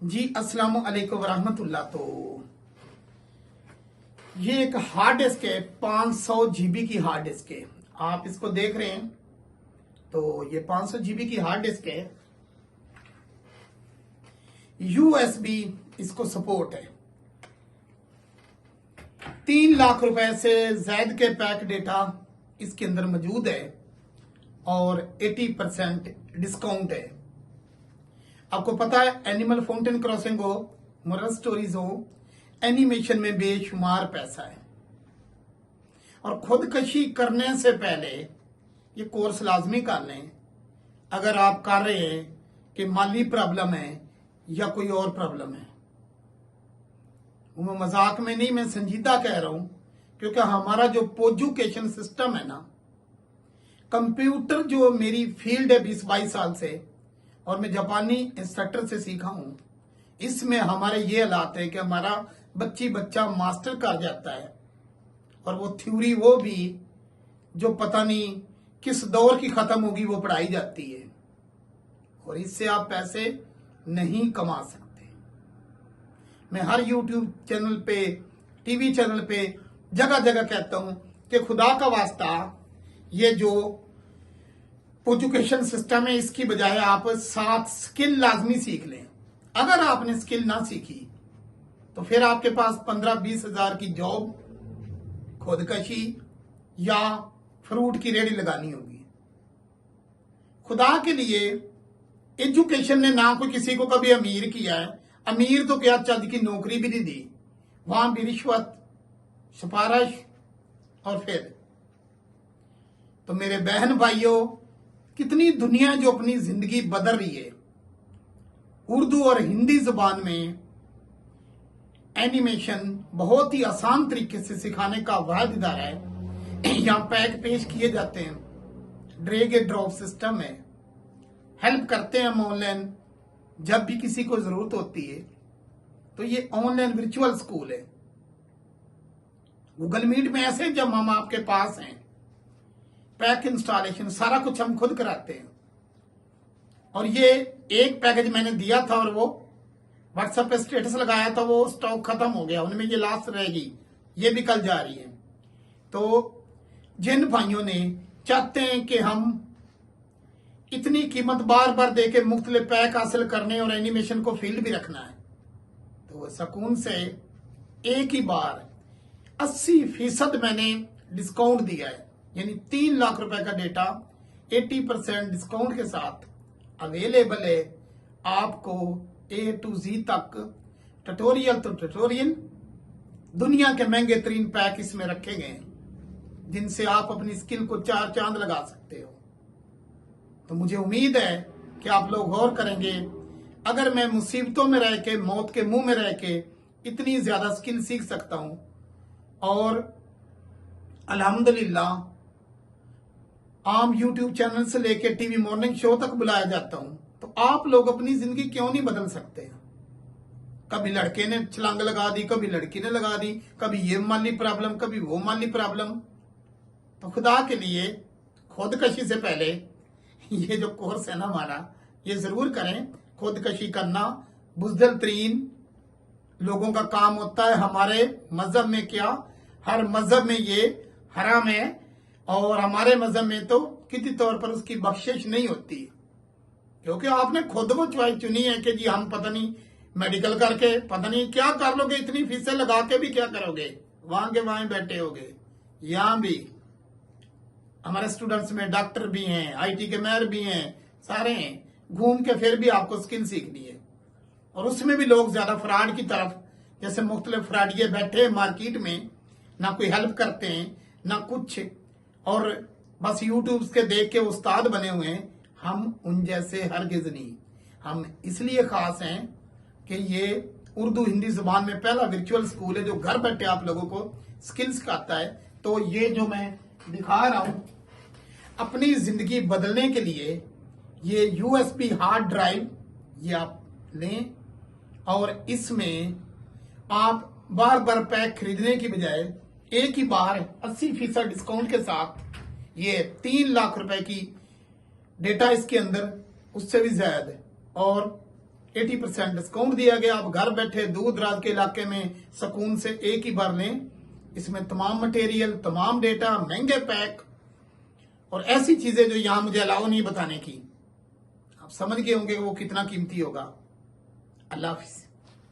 जी अस्सलाम वालेकुम वरहमतुल्लाह। तो ये एक हार्ड डिस्क है, 500 जीबी की हार्ड डिस्क है। आप इसको देख रहे हैं तो ये 500 जीबी की हार्ड डिस्क है। यूएसबी इसको सपोर्ट है। 3 लाख रुपए से ज्यादा के पैक डेटा इसके अंदर मौजूद है और 80% डिस्काउंट है। आपको पता है एनिमल फाउंटेन क्रॉसिंग हो, मोरल स्टोरीज हो, एनिमेशन में बेशुमार पैसा है। और खुदकशी करने से पहले ये कोर्स लाजमी कर लें अगर आप कर रहे हैं कि माली प्रॉब्लम है या कोई और प्रॉब्लम है। मैं मजाक में नहीं, मैं संजीदा कह रहा हूं, क्योंकि हमारा जो एजुकेशन सिस्टम है ना, कंप्यूटर जो मेरी फील्ड है 20-22 साल से, और मैं जापानी इंस्ट्रक्टर से सीखा हूं, इसमें हमारे ये हालात है कि हमारा बच्चा मास्टर कर जाता है और वो थ्योरी वो भी जो पता नहीं किस दौर की खत्म होगी वो पढ़ाई जाती है और इससे आप पैसे नहीं कमा सकते। मैं हर यूट्यूब चैनल पे, टीवी चैनल पे जगह जगह कहता हूं कि खुदा का वास्ता ये जो एजुकेशन सिस्टम है इसकी बजाय आप 7 स्किल लाजमी सीख लें। अगर आपने स्किल ना सीखी तो फिर आपके पास 15-20 हजार की जॉब, खुदकशी या फ्रूट की रेडी लगानी होगी। खुदा के लिए एजुकेशन ने ना कोई किसी को कभी अमीर किया है। अमीर तो क्या, चंद की नौकरी भी नहीं दी, वहां भी रिश्वत, सिफारिश और फिर। तो मेरे बहन भाइयों, कितनी दुनिया जो अपनी जिंदगी बदल रही है। उर्दू और हिंदी जुबान में एनिमेशन बहुत ही आसान तरीके से सिखाने का वाहिद इदारा है। यहाँ पैक पेश किए जाते हैं, ड्रैग एंड ड्रॉप सिस्टम है, हेल्प करते हैं हम ऑनलाइन जब भी किसी को जरूरत होती है। तो ये ऑनलाइन वर्चुअल स्कूल है। गूगल मीट में ऐसे जब हम आपके पास हैं, पैक इंस्टॉलेशन सारा कुछ हम खुद कराते हैं। और ये एक पैकेज मैंने दिया था और वो व्हाट्सएप पे स्टेटस लगाया था, वो स्टॉक खत्म हो गया, उनमें ये लास्ट रहेगी, ये भी कल जा रही है। तो जिन भाइयों ने चाहते हैं कि हम इतनी कीमत बार बार देके मुख्तलिफ पैक हासिल करने और एनिमेशन को फील्ड भी रखना है, तो सुकून से एक ही बार 80% मैंने डिस्काउंट दिया है। यानी 3 लाख रुपए का डेटा 80% डिस्काउंट के साथ अवेलेबल है आपको। A to Z तक ट्यूटोरियल तो ट्यूटोरियल, दुनिया के महंगे तरीन पैक इसमें रखे गए हैं जिनसे आप अपनी स्किल को 4 चांद लगा सकते हो। तो मुझे उम्मीद है कि आप लोग गौर करेंगे। अगर मैं मुसीबतों में रह के, मौत के मुंह में रह के इतनी ज्यादा स्किल सीख सकता हूं और अल्हम्दुलिल्लाह आम यूट्यूब चैनल से लेके टीवी मॉर्निंग शो तक बुलाया जाता हूं, तो आप लोग अपनी जिंदगी क्यों नहीं बदल सकते? कभी लड़के ने छलांग लगा दी, कभी लड़की ने लगा दी, कभी ये माली प्रॉब्लम, कभी वो माली प्रॉब्लम। तो खुदा के लिए खुदकशी से पहले ये जो कोर्स है ना हमारा, ये जरूर करें। खुदकशी करना बुज़दिल तरीन लोगों का काम होता है। हमारे मजहब में क्या, हर मजहब में ये हराम है और हमारे मजहब में तो किसी तौर पर उसकी बख्शिश नहीं होती, क्योंकि आपने खुद वो चॉइस चुनी है कि जी हम पता नहीं मेडिकल करके पता नहीं क्या कर लोगे, इतनी फीसें लगा के भी क्या करोगे, वहां के वहां बैठे होगे। यहां भी हमारे स्टूडेंट्स में डॉक्टर भी हैं, आईटी के मेयर भी हैं, सारे हैं, घूम के फिर भी आपको स्किल सीखनी है। और उसमें भी लोग ज्यादा फ्रॉड की तरफ, जैसे मुख्तलिफ फ्रॉडिये बैठे मार्केट में, ना कोई हेल्प करते हैं ना कुछ, और बस यूट्यूब के देख के उस्ताद बने हुए हैं। हम उन जैसे हरगिज नहीं। हम इसलिए खास हैं कि ये उर्दू हिंदी जुबान में पहला वर्चुअल स्कूल है जो घर बैठे आप लोगों को स्किल सिखाता है। तो ये जो मैं दिखा रहा हूं अपनी जिंदगी बदलने के लिए, ये यूएसबी हार्ड ड्राइव ये आप लें और इसमें आप बार बार पैक खरीदने की बजाय एक ही बार 80% डिस्काउंट के साथ ये 3 लाख रुपए की डेटा इसके अंदर, उससे भी ज्यादा है और 80% डिस्काउंट दिया गया। आप घर बैठे दूर दराज के इलाके में सुकून से एक ही बार लें। इसमें तमाम मटेरियल, तमाम डेटा, महंगे पैक और ऐसी चीजें जो यहां मुझे अलाउ नहीं बताने की। आप समझ गए होंगे वो कितना कीमती होगा। अल्लाह हाफिज।